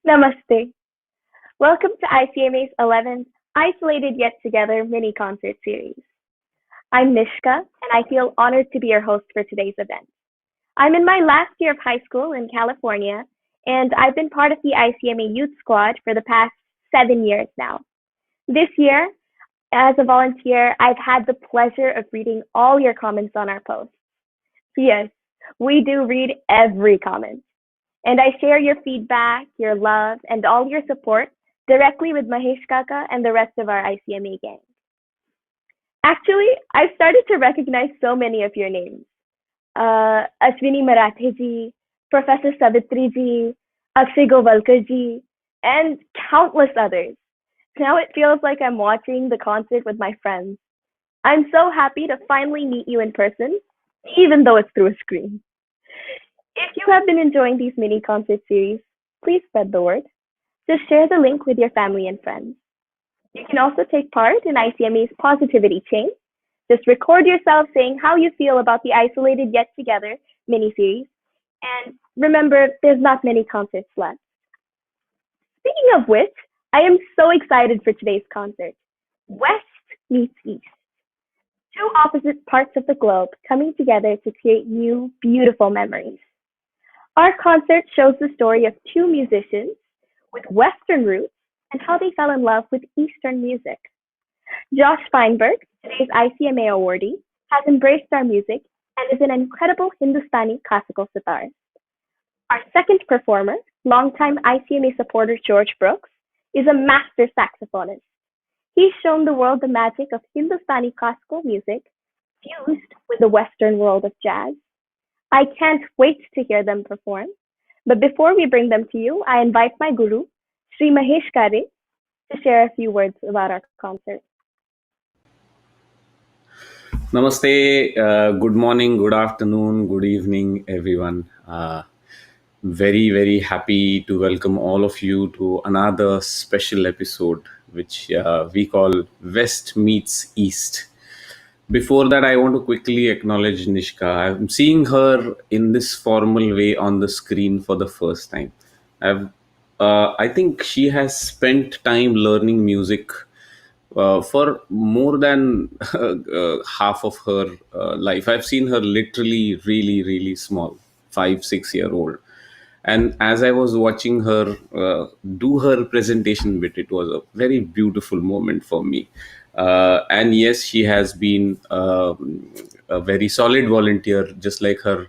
Namaste. Welcome to ICMA's 11th Isolated Yet Together mini concert series. I'm Nishka, and I feel honored to be your host for today's event. I'm in my last year of high school in California, and I've been part of the ICMA Youth Squad for the past 7 years now. This year, as a volunteer, I've had the pleasure of reading all your comments on our posts. Yes, we do read every comment. And I share your feedback, your love, and all your support directly with Mahesh Kaka and the rest of our ICMA gang. Actually, I've started to recognize so many of your names. Ashwini Marathe ji, Professor Savitri ji, Akshay Govalkar ji, and countless others. Now it feels like I'm watching the concert with my friends. I'm so happy to finally meet you in person, even though it's through a screen. If you have been enjoying these mini concert series, please spread the word. Just share the link with your family and friends. You can also take part in ICMA's Positivity Chain. Just record yourself saying how you feel about the Isolated Yet Together mini series. And remember, there's not many concerts left. Speaking of which, I am so excited for today's concert. West meets East. Two opposite parts of the globe coming together to create new, beautiful memories. Our concert shows the story of two musicians with Western roots and how they fell in love with Eastern music. Josh Feinberg, today's ICMA awardee, has embraced our music and is an incredible Hindustani classical sitarist. Our second performer, longtime ICMA supporter George Brooks, is a master saxophonist. He's shown the world the magic of Hindustani classical music fused with the Western world of jazz. I can't wait to hear them perform. But before we bring them to you, I invite my guru, Sri Mahesh Kare, to share a few words about our concert. Namaste, good morning, good afternoon, good evening, everyone. Very happy to welcome all of you to another special episode, which we call West Meets East. Before that, I want to quickly acknowledge Nishka. I'm seeing her in this formal way on the screen for the first time. I think she has spent time learning music for more than half of her life. I've seen her literally really small, 5 6 year old. And as I was watching her do her presentation bit, it was a very beautiful moment for me. And yes, she has been a very solid volunteer, just like her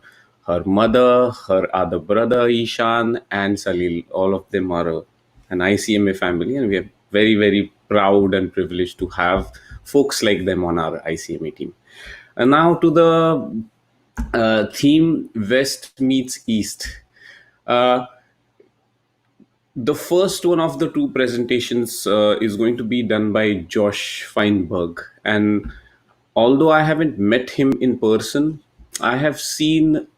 mother, her other brother Ishan, and Salil. All of them are an ICMA family, and we are very proud and privileged to have folks like them on our ICMA team. And now to the theme, West meets East. Uh, the first one of the two presentations is going to be done by Josh Feinberg. And although I haven't met him in person, I have seen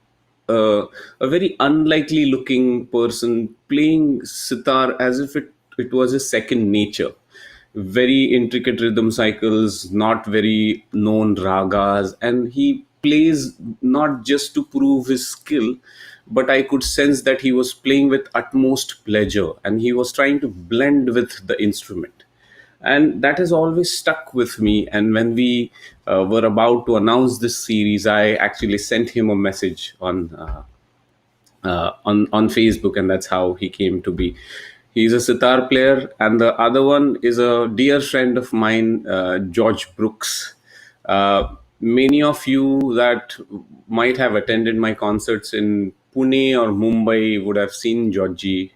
a very unlikely looking person playing sitar as if it was a second nature. Very intricate rhythm cycles, not very known ragas, and he plays not just to prove his skill, but I could sense that he was playing with utmost pleasure and he was trying to blend with the instrument. And that has always stuck with me. And when we were about to announce this series, I actually sent him a message on Facebook, and that's how he came to be. He's a sitar player, and the other one is a dear friend of mine, George Brooks. Many of you that might have attended my concerts in Pune or Mumbai would have seen Georgie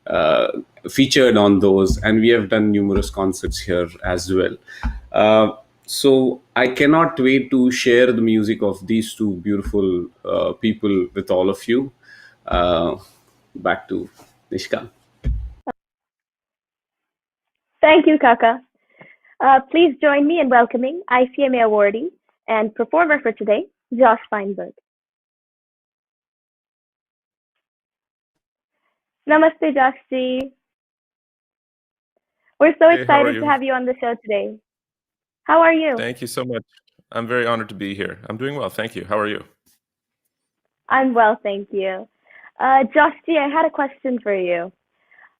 uh, featured on those, and we have done numerous concerts here as well. So I cannot wait to share the music of these two beautiful people with all of you. Uh, Back to Nishka. Thank you, Kaka. Please join me in welcoming ICMA awardee and performer for today, Josh Feinberg. Namaste, Josh ji. We're so Hey, how are excited to you? have you on the show today. How are you? Thank you so much. I'm very honored to be here. I'm doing well, thank you. How are you? I'm well, thank you. Josh G, I had a question for you.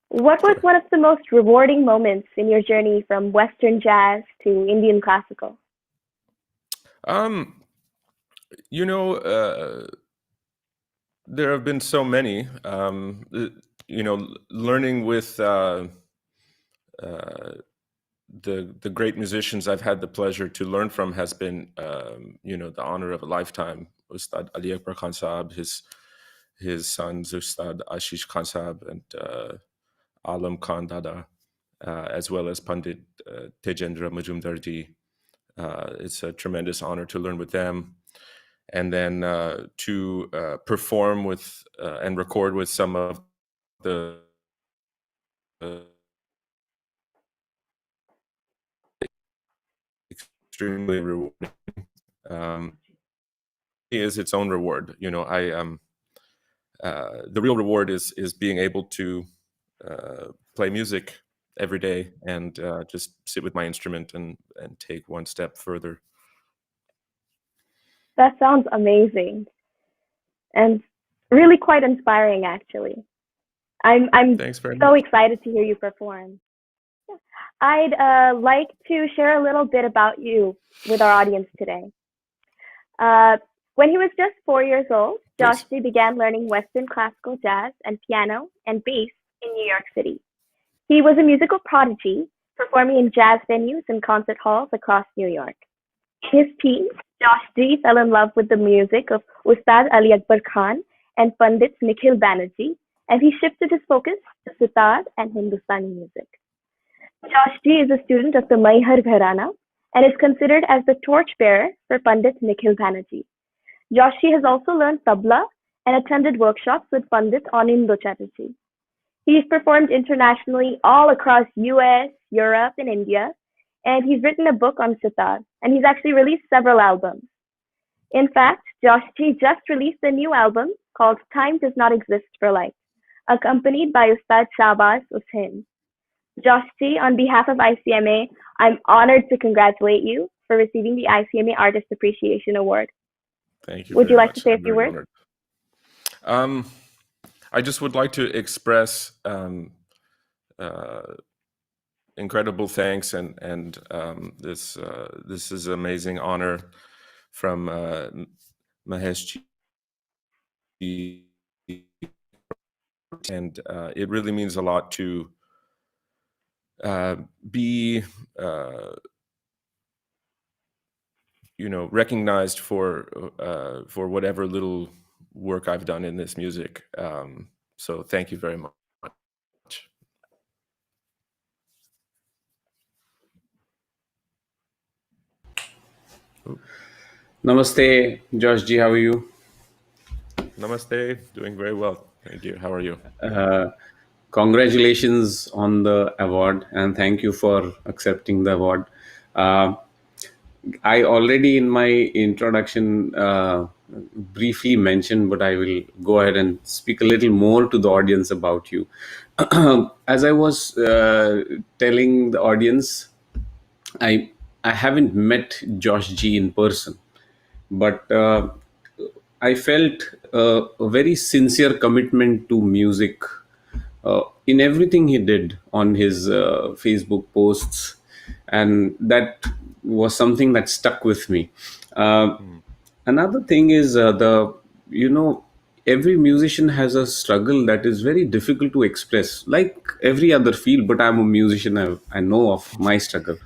What was Sure. one of the most rewarding moments in your journey from Western jazz to Indian classical? Um, you know, there have been so many. Learning with uh, the great musicians I've had the pleasure to learn from has been, the honor of a lifetime. Ustad Ali Akbar Khan Saab, his sons, Ustad Ashish Khan Saab, and Alam Khan Dada, as well as Pandit Tejendra Majumdarji. It's a tremendous honor to learn with them, and then to perform with and record with some of the extremely rewarding. Um, is its own reward. The real reward is being able to play music every day and just sit with my instrument and take one step further. That sounds amazing and really quite inspiring, actually. I'm Thanks very so much. excited to hear you perform. I'd like to share a little bit about you with our audience today. Uh, when he was just 4 years old, Josh Please. G began learning Western classical jazz and piano and bass in New York City. He was a musical prodigy, performing in jazz venues and concert halls across New York. In his teens, Josh G fell in love with the music of Ustad Ali Akbar Khan and Pandit Nikhil Banerjee, and he shifted his focus to sitar and Hindustani music. Josh G is a student of the Maihar Gharana and is considered as the torchbearer for Pandit Nikhil Banerjee. Joshi has also learned tabla and attended workshops with Pandit Anindo Chatterjee. He's performed internationally all across US, Europe, and India, and he's written a book on sitar, and he's actually released several albums. In fact, Josh G just released a new album called Time Does Not Exist for Life, accompanied by Ustad Shahbaz Hussain. Josh G, on behalf of ICMA, I'm honored to congratulate you for receiving the ICMA Artist Appreciation Award. Thank you Would you very like to much. say a I'm few very words? honored. Um, I just would like to express uh, incredible thanks and this is an amazing honor from Mahesh ji, and it really means a lot to be recognized for whatever little work I've done in this music. So thank you very much. Namaste, Josh G. How are you? Namaste. Doing very well. Thank you. How are you? Congratulations on the award, and thank you for accepting the award. Uh, I already in my introduction briefly mentioned, but I will go ahead and speak a little more to the audience about you. As I was telling the audience, I I haven't met Josh G in person, but I felt a very sincere commitment to music in everything he did on his Facebook posts, and that was something that stuck with me. Uh, Mm. Another thing is you know every musician has a struggle that is very difficult to express, like every other field. But I'm a musician. I know of my struggle,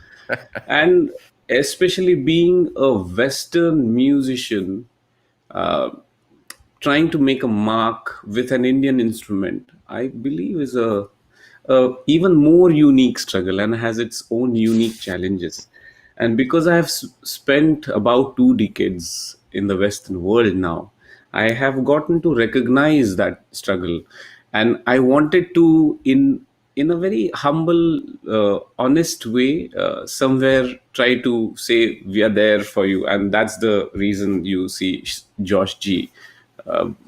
and especially being a Western musician, trying to make a mark with an Indian instrument, I believe is a even more unique struggle and has its own unique challenges. And because I have spent about 2 decades in the Western world now, I have gotten to recognize that struggle, and I wanted to, in a very humble, honest way, somewhere try to say we are there for you, and that's the reason you see Josh G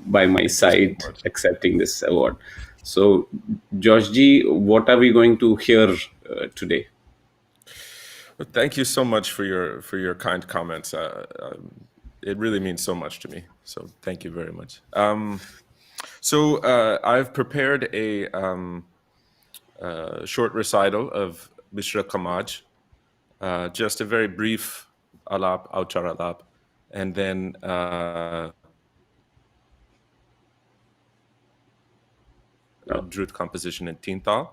by my Thank you so side much. accepting this award. So, Josh G, what are we going to hear today. Well, thank you so much for your kind comments. It really means so much to me. So thank you very much. I've prepared a short recital of Mishra Kamaj, just a very brief alap, auchar alap, and then Oh. drut composition in Tintal.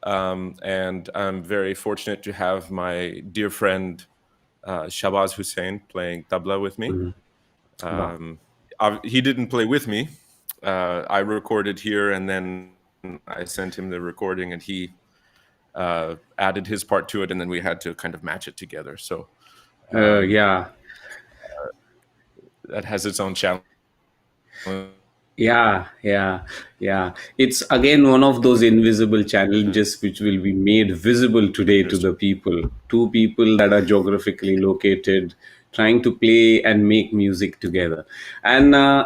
And I'm very fortunate to have my dear friend Shabaz Hussain playing tabla with me. Wow. He didn't play with me. I recorded here, and then I sent him the recording, and he added his part to it, and then we had to kind of match it together. So Yeah. that has its own challenge. Yeah. It's again one of those invisible challenges which will be made visible today to the people. Two people that are geographically located, trying to play and make music together. And Yeah.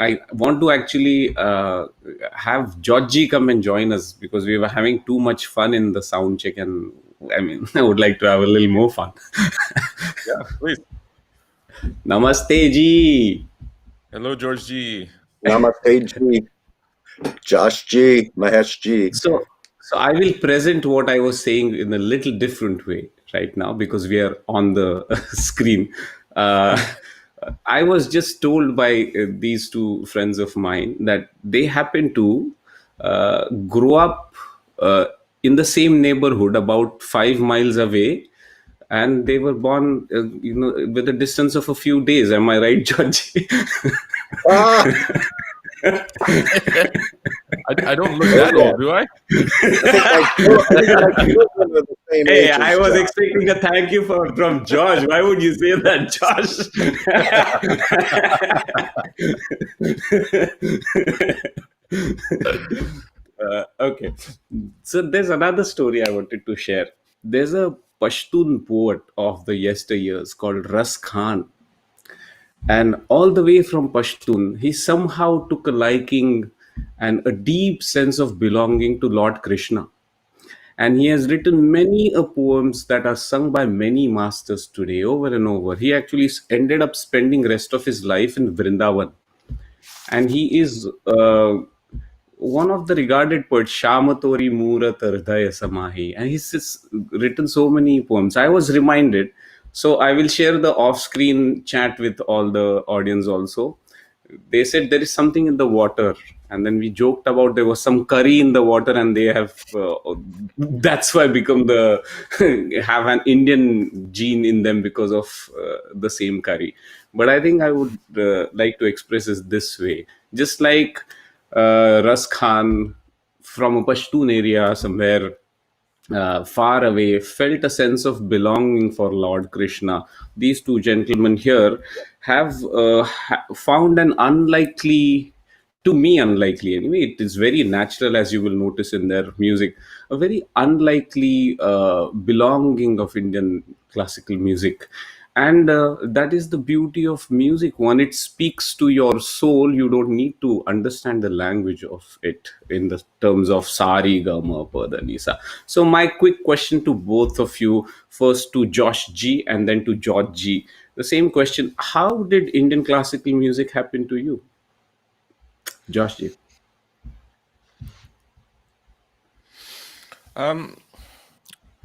I want to actually have Georgie come and join us because we were having too much fun in the sound check, and I mean, I would like to have a little more fun. Yeah, please. Namaste, Ji. Hello, George G. Namaste G, Josh G, Mahesh G. So I will present what I was saying in a little different way right now because we are on the screen. Uh, I was just told by these two friends of mine that they happen to grow up in the same neighborhood about 5 miles away, and they were born, with a distance of a few days. Am I right, George? Ah, I don't look that old, do I? I think my children are the same Hey, age as I was Josh. expecting a thank you from George. Why would you say that, Josh? Okay. So there's another story I wanted to share. There's a Pashtun poet of the yesteryears called Ras Khan. And all the way from Pashtun, he somehow took a liking and a deep sense of belonging to Lord Krishna. And he has written many a poems that are sung by many masters today over and over. He actually ended up spending rest of his life in Vrindavan, and he is one of the regarded poets, Shamatori Murat Hridaya Samahi, and he's just written so many poems. I was reminded, so I will share the off-screen chat with all the audience also. They said there is something in the water, and then we joked about there was some curry in the water, and they have that's why become the have an Indian gene in them because of the same curry. But I think I would like to express it this way, just like Ras Khan from a Pashtun area somewhere far away felt a sense of belonging for Lord Krishna. These two gentlemen here have found an unlikely, to me unlikely anyway, it is very natural, as you will notice in their music, a very unlikely belonging of Indian classical music. And that is the beauty of music. When it speaks to your soul, you don't need to understand the language of it in the terms of sari gama pada nisa. So my quick question to both of you, first to Josh G and then to George G, the same question: how did Indian classical music happen to you, Josh G?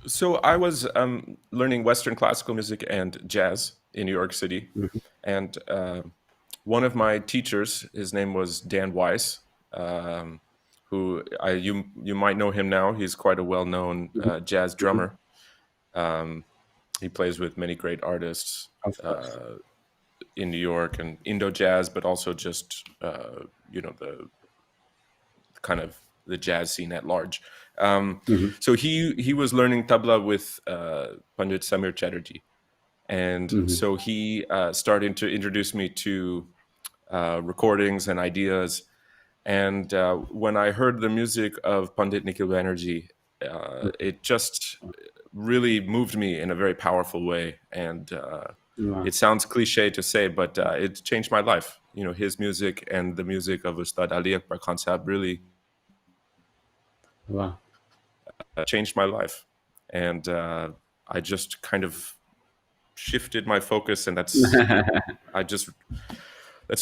So I was learning Western classical music and jazz in New York City, and one of my teachers, his name was Dan Weiss, who you might know him now. He's quite a well-known jazz drummer. He plays with many great artists Of course. in New York and Indo jazz, but also just the kind of the jazz scene at large. So he was learning tabla with Pandit Samir Chatterjee, and so he started to introduce me to recordings and ideas. And when I heard the music of Pandit Nikhil Banerjee, it just really moved me in a very powerful way. And Wow. it sounds cliche to say, but it changed my life. You know, his music and the music of Ustad Ali Akbar Khan Sahab really Wow. changed my life, and I just kind of shifted my focus, and that's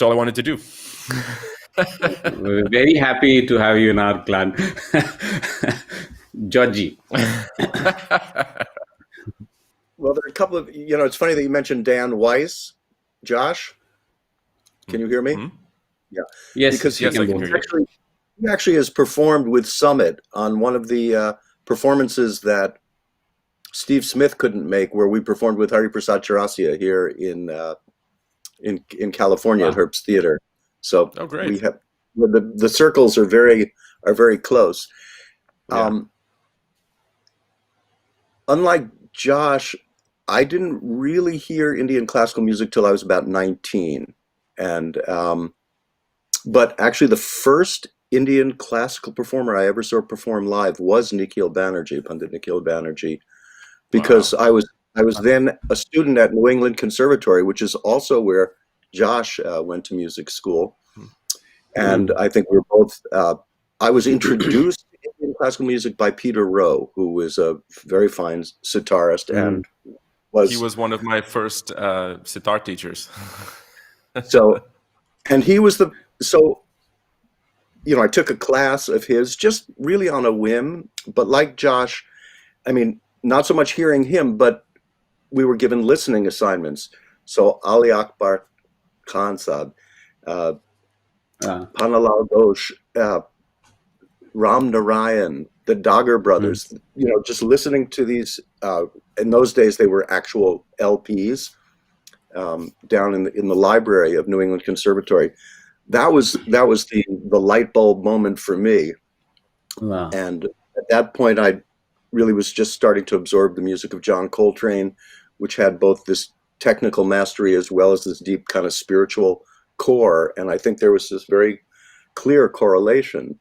all I wanted to do. We're very happy to have you in our clan. Georgie. Well, there are a couple of, it's funny that you mentioned Dan Weiss. Josh, can you hear me? Mm-hmm. Yeah. Yes, because yes, I can hear you. He actually has performed with Summit on one of the performances that Steve Smith couldn't make, where we performed with Hari Prasad Chaurasia here in California at Herbst Theater. So great. we have the circles are very close. Yeah. Unlike Josh, I didn't really hear Indian classical music till I was about 19, and but actually the first Indian classical performer I ever saw perform live was Pandit Nikhil Banerjee, because Wow. I was then a student at New England Conservatory, which is also where Josh went to music school, and I think we're both. I was introduced to Indian classical music by Peter Rowe, who was a very fine sitarist, and he was one of my first sitar teachers. And he was I took a class of his just really on a whim, but like Josh, I mean, not so much hearing him, but we were given listening assignments. So Ali Akbar Khan Sahib, Panalal Ghosh, Ram Narayan, the Dagger brothers, just listening to these, in those days they were actual LPs, down in the library of New England Conservatory. That was the light bulb moment for me. Wow. And at that point I really was just starting to absorb the music of John Coltrane, which had both this technical mastery as well as this deep kind of spiritual core. And I think there was this very clear correlation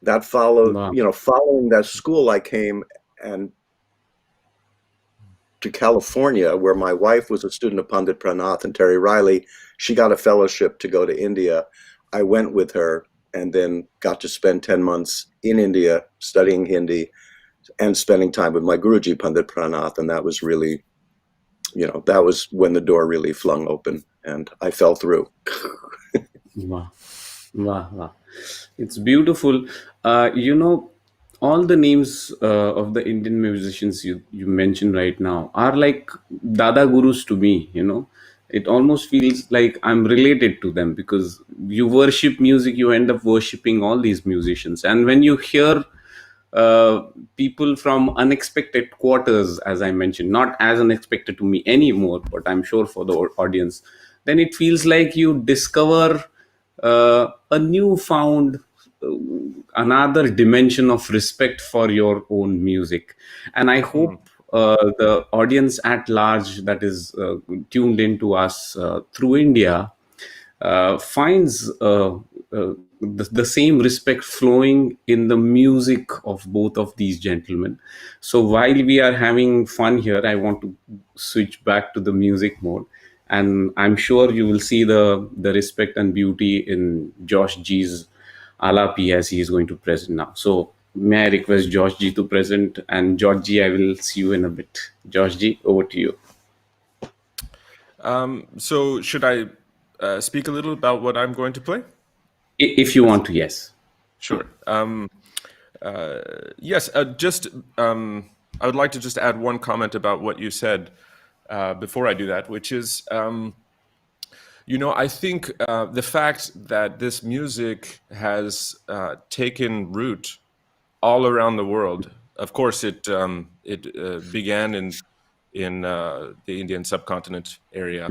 that followed. Following that school, I came to California, where my wife was a student of Pandit Pranath and Terry Riley. She got a fellowship to go to India. I went with her and then got to spend 10 months in India studying Hindi and spending time with my Guruji, Pandit Pranath. And that was really, that was when the door really flung open and I fell through. Wow. Wow. It's beautiful. All the names of the Indian musicians you mentioned right now are like Dada Gurus to me, It almost feels like I'm related to them, because you worship music, you end up worshipping all these musicians. And when you hear people from unexpected quarters, as I mentioned, not as unexpected to me anymore, but I'm sure for the audience, then it feels like you discover a newfound another dimension of respect for your own music. And I hope the audience at large that is tuned into us through India finds the same respect flowing in the music of both of these gentlemen. So while we are having fun here, I want to switch back to the music mode. And I'm sure you will see the respect and beauty in Josh G's Alapi as he is going to present now. So may I request Josh G to present, and George G, I will see you in a bit. Josh G, over to you. So should I speak a little about what I'm going to play? If you want to, yes. Sure. Yes, I would like to just add one comment about what you said before I do that, which is, I think the fact that this music has taken root all around the world. Of course, it began in the Indian subcontinent area,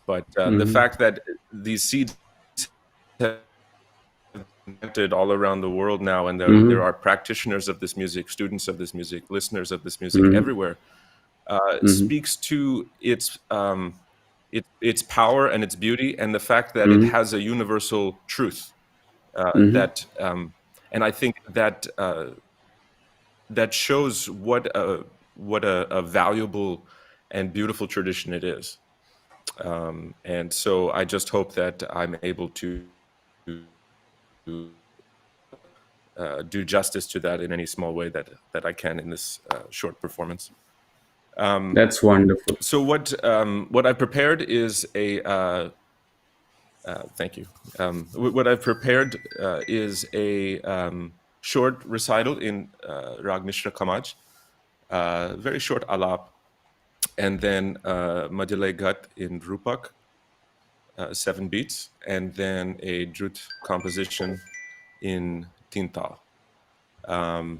but the fact that these seeds have planted all around the world now, and there are practitioners of this music, students of this music, listeners of this music everywhere, speaks to its power and its beauty, and the fact that it has a universal truth that, and I think that that shows what a valuable and beautiful tradition it is. And so I just hope that I'm able to do justice to that in any small way that I can in this short performance. That's wonderful. So what I've prepared is a thank you. What I've prepared is a short recital in Rag Mishra Kamaj, very short alap, and then Madhulay Ghat in Rupak, 7 beats, and then a drut composition in Tintal. I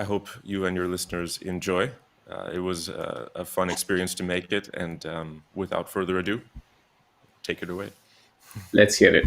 hope you and your listeners enjoy. It was a fun experience to make it, and without further ado, take it away. Let's hear it.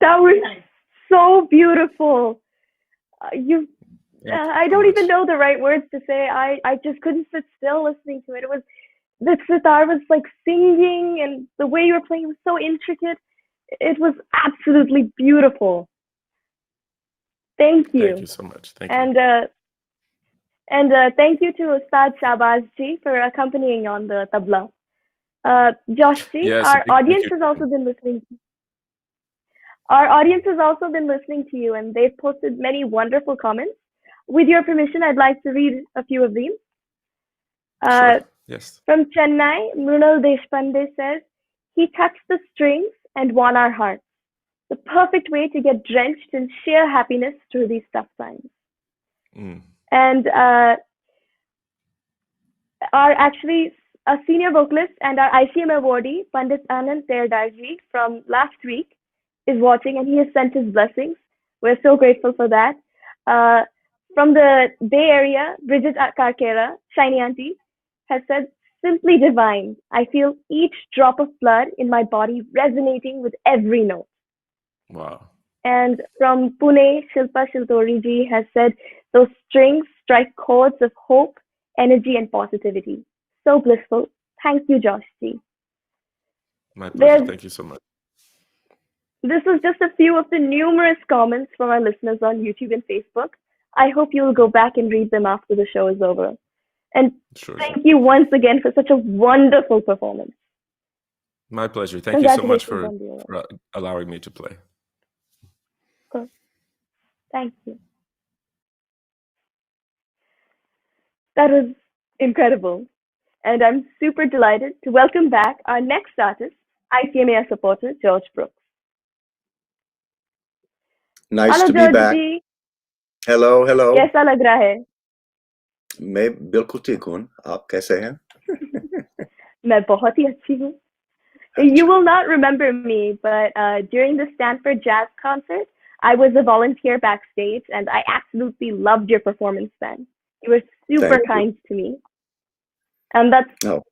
That was so beautiful. You, Thank you I so don't even much. know the right words to say. I just couldn't sit still listening to it. It was the sitar was like singing, and the way you were playing was so intricate. It was absolutely beautiful. Thank Thank you, you so much. Thank you. and thank you to Ustad Shahbaz ji for accompanying on the tabla. Josh ji, Yes, a our big thank audience you has to also him. been listening. Our audience has also been listening to you, and they've posted many wonderful comments. With your permission, I'd like to read a few of them. Sure. Yes. From Chennai, Mrunal Deshpande says, he touched the strings and won our hearts. The perfect way to get drenched in sheer happiness through these tough times. Mm. And actually a senior vocalist and our ICMA awardee, Pandit Anand Terdarji from last week, is watching, and he has sent his blessings. We're so grateful for that. From the Bay Area, Bridget Karkera, Shiny Auntie, has said, simply divine. I feel each drop of blood in my body resonating with every note. Wow. And from Pune, Shilpa Shiltori ji has said, those strings strike chords of hope, energy, and positivity. So blissful. Thank you, Josh ji. My pleasure. There's, Thank you so much. this is just a few of the numerous comments from our listeners on YouTube and Facebook. I hope you'll go back and read them after the show is over. And Sure. thank you once again for such a wonderful performance. My pleasure. Thank you so much Congratulations on the award. for allowing me to play. Of course. Thank you. That was incredible. And I'm super delighted to welcome back our next artist, ICMA supporter, George Brooks. Nice Hello, to be George back. Ji. Hello, hello. कैसा लग रहा है? मैं बिल्कुल ठीक हूँ. आप कैसे हैं? मैं बहुत ही अच्छी हूँ. You will not remember me, but during the Stanford Jazz concert, I was a volunteer backstage, and I absolutely loved your performance then. You were super Thank you. kind to me, and that's Oh,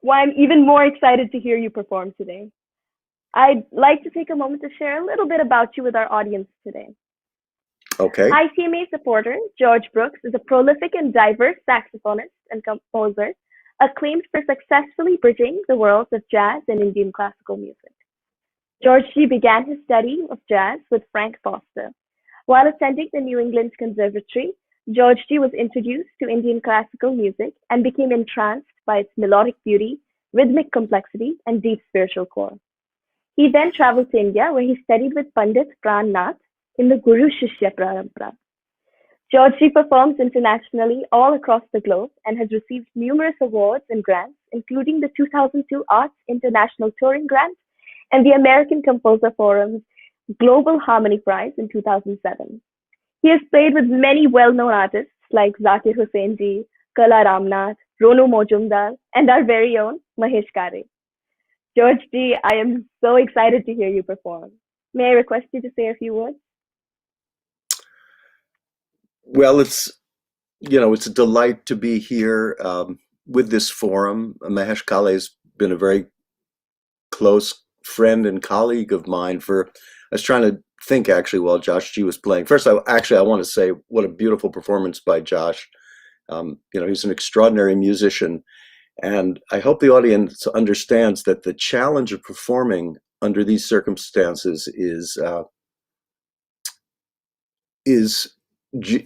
why I'm even more excited to hear you perform today. I'd like to take a moment to share a little bit about you with our audience today. okay. ICMA supporter George Brooks is a prolific and diverse saxophonist and composer, acclaimed for successfully bridging the worlds of jazz and Indian classical music. George G. began his study of jazz with Frank Foster. While attending the New England Conservatory, George G. was introduced to Indian classical music and became entranced by its melodic beauty, rhythmic complexity, and deep spiritual core. He then traveled to India, where he studied with Pandit Pran Nath in the Guru Shishya Parampara. George G. performs internationally all across the globe and has received numerous awards and grants, including the 2002 Arts International Touring Grant and the American Composer Forum's Global Harmony Prize in 2007. He has played with many well-known artists like Zakir Hussain ji, Kala Ramnath, Ronu Mojumdar, and our very own Mahesh Kare. George G., I am so excited to hear you perform. May I request you to say a few words? Well, it's a delight to be here with this forum. Mahesh Kale has been a very close friend and colleague of mine I was trying to think actually while Josh G was playing. First, I want to say what a beautiful performance by Josh. He's an extraordinary musician. And I hope the audience understands that the challenge of performing under these circumstances is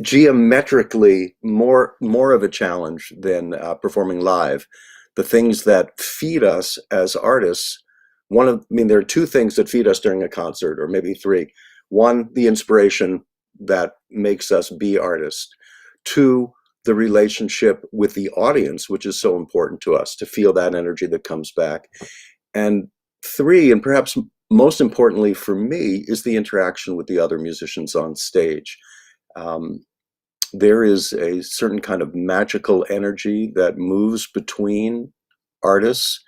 geometrically more of a challenge than performing live. The things that feed us as artists, there are two things that feed us during a concert, or maybe three. One, the inspiration that makes us be artists. Two, the relationship with the audience, which is so important to us, to feel that energy that comes back. And three, and perhaps most importantly for me, is the interaction with the other musicians on stage. There is a certain kind of magical energy that moves between artists.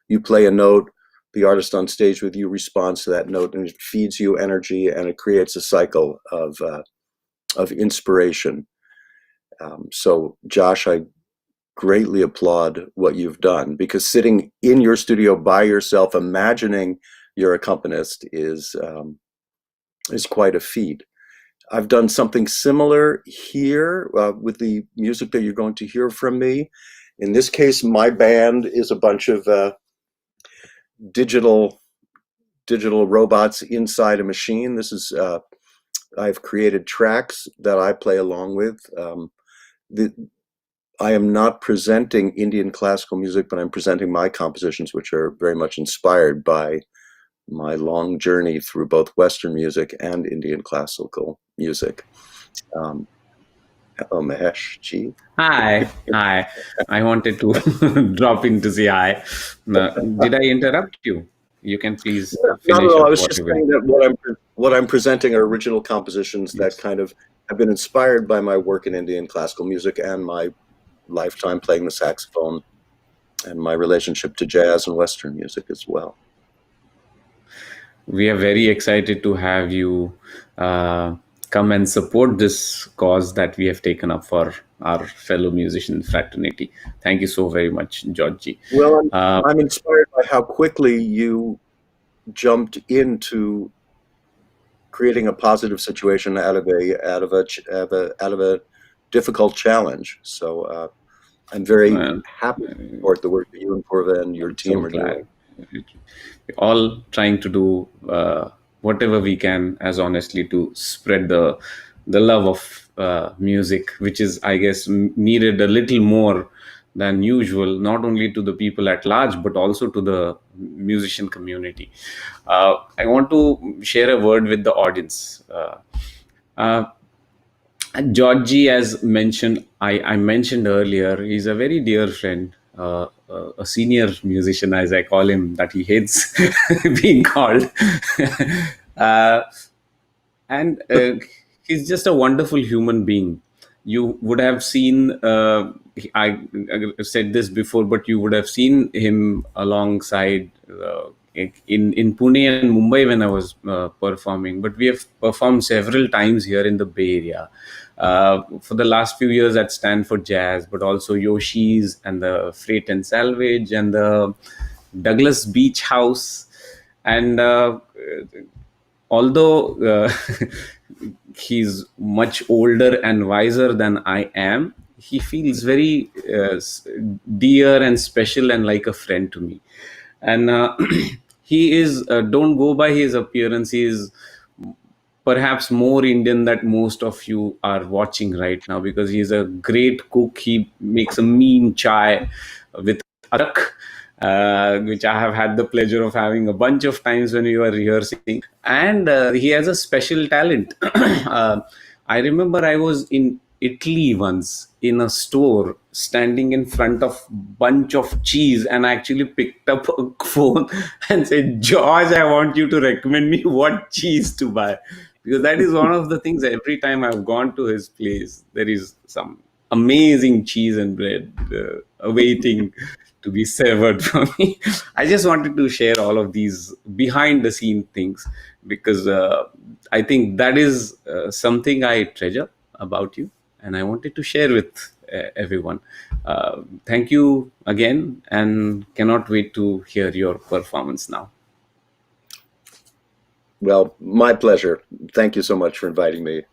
You play a note, the artist on stage with you responds to that note, and it feeds you energy, and it creates a cycle of inspiration. So Josh, I greatly applaud what you've done, because sitting in your studio by yourself, imagining your accompanist is quite a feat. I've done something similar here with the music that you're going to hear from me. In this case, my band is a bunch of digital robots inside a machine. This is I've created tracks that I play along with. I am not presenting Indian classical music, but I'm presenting my compositions, which are very much inspired by my long journey through both Western music and Indian classical music. Hello, Mahesh Ji. Hi. I wanted to drop in to say hi. Did I interrupt you? You can please Not at finish all. I up was just whatever. saying that what I'm presenting are original compositions that Yes. kind of have been inspired by my work in Indian classical music and my lifetime playing the saxophone and my relationship to jazz and Western music as well. We are very excited to have you come and support this cause that we have taken up for our fellow musician fraternity. Thank you so very much, Georgie. Well, I'm inspired by how quickly you jumped into creating a positive situation out of a difficult challenge. So I'm very happy to support the work that you and Purva and your I'm so team are glad. doing. We're all trying to do whatever we can, as honestly, to spread the love of music, which is, I guess, needed a little more than usual, not only to the people at large, but also to the musician community. I want to share a word with the audience. Uh, Georgie, as mentioned, I mentioned earlier, he's a very dear friend, a senior musician, as I call him, that he hates being called. uh, and he's just a wonderful human being. You would have seen, I said this before, but you would have seen him alongside in Pune and Mumbai when I was performing. But we have performed several times here in the Bay Area. For the last few years at Stanford Jazz, but also Yoshi's and the Freight and Salvage and the Douglas Beach House. And although he's much older and wiser than I am, he feels very dear and special and like a friend to me. And he is, don't go by his appearance, he is perhaps more Indian that most of you are watching right now, because he's a great cook. He makes a mean chai with arak, which I have had the pleasure of having a bunch of times when we were rehearsing. And he has a special talent. I remember I was in Italy once in a store standing in front of bunch of cheese, and I actually picked up a phone and said, George, I want you to recommend me what cheese to buy, because that is one of the things. Every time I've gone to his place, there is some amazing cheese and bread awaiting to be severed from me. I just wanted to share all of these behind the scene things, because I think that is something I treasure about you, and I wanted to share with everyone. Thank you again, and cannot wait to hear your performance now. Well, my pleasure. Thank you so much for inviting me.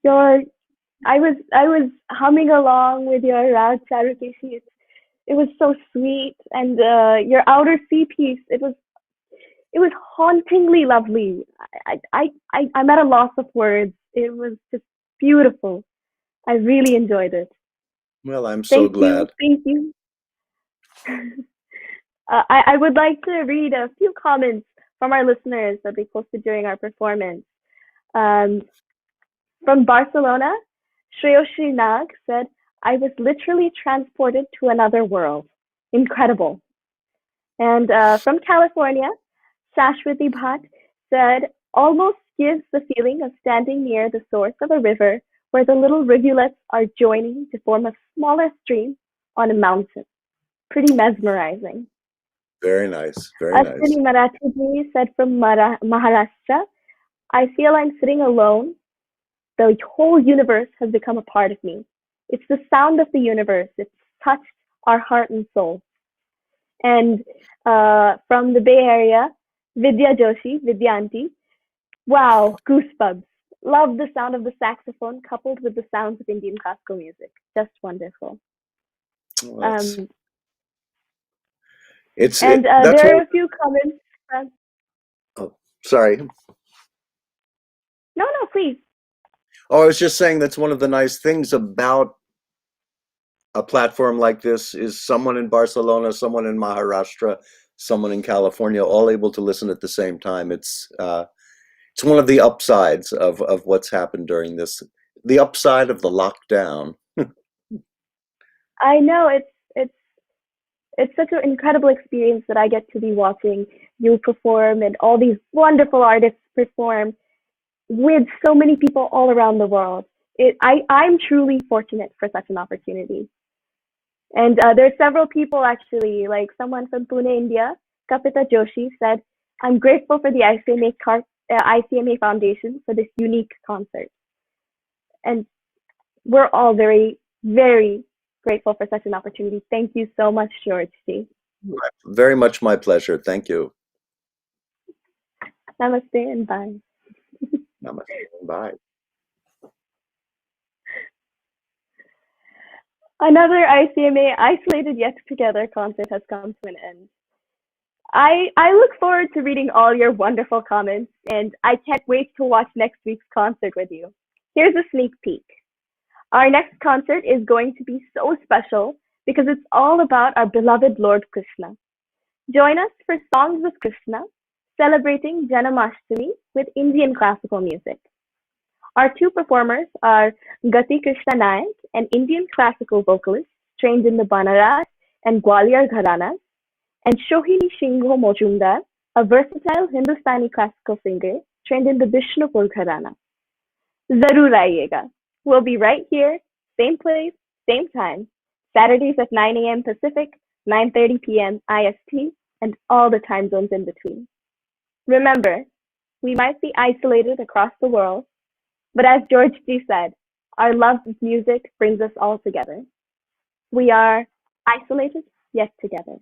Your I was humming along with your rag Charukeshi. It was so sweet, and your outer sea piece. It was hauntingly lovely. I'm at a loss of words. It was just beautiful. I really enjoyed it. Well, I'm so glad. Thank you. I would like to read a few comments from our listeners that they posted during our performance. Um, from Barcelona, Shreyoshi Nag said, I was literally transported to another world. Incredible. And from California, Sashwati Bhatt said, almost gives the feeling of standing near the source of a river where the little rivulets are joining to form a smaller stream on a mountain. Pretty mesmerizing. Very nice. Very nice. Ashwini Marathi said from Maharashtra, I feel I'm sitting alone. The whole universe has become a part of me. It's the sound of the universe. It's touched our heart and soul. And from the Bay Area, Vidya Joshi, Vidya Auntie, wow, goosebumps. Love the sound of the saxophone coupled with the sounds of Indian classical music. Just wonderful. Well, That's there are one. a few comments. Oh, sorry. No, please. Oh, I was just saying that's one of the nice things about a platform like this is someone in Barcelona, someone in Maharashtra, someone in California, all able to listen at the same time. It's one of the upsides of what's happened during this. The upside of the lockdown. I know it's such an incredible experience that I get to be watching you perform and all these wonderful artists perform with so many people all around the world. I'm truly fortunate for such an opportunity. And there's several people actually, like someone from Pune, India, Kapita Joshi said, I'm grateful for the ICMA Foundation for this unique concert. And we're all very, very grateful for such an opportunity. Thank you so much, George C. Very much my pleasure. Thank you. Namaste and bye. Namaste. Bye. Another ICMA Isolated Yet Together concert has come to an end. I look forward to reading all your wonderful comments, and I can't wait to watch next week's concert with you. Here's a sneak peek. Our next concert is going to be so special because it's all about our beloved Lord Krishna. Join us for Songs of Krishna, celebrating Janamashtami with Indian classical music. Our two performers are Gati Krishna Nayak, an Indian classical vocalist trained in the Banaras and Gwalior Gharanas, and Shohini Shingho Mojumdar, a versatile Hindustani classical singer trained in the Bishnupur Gharana. Zarur aayega. We'll be right here, same place, same time, Saturdays at 9 a.m. Pacific, 9:30 p.m. IST, and all the time zones in between. Remember, we might be isolated across the world, but as George G. said, our love of music brings us all together. We are isolated yet together.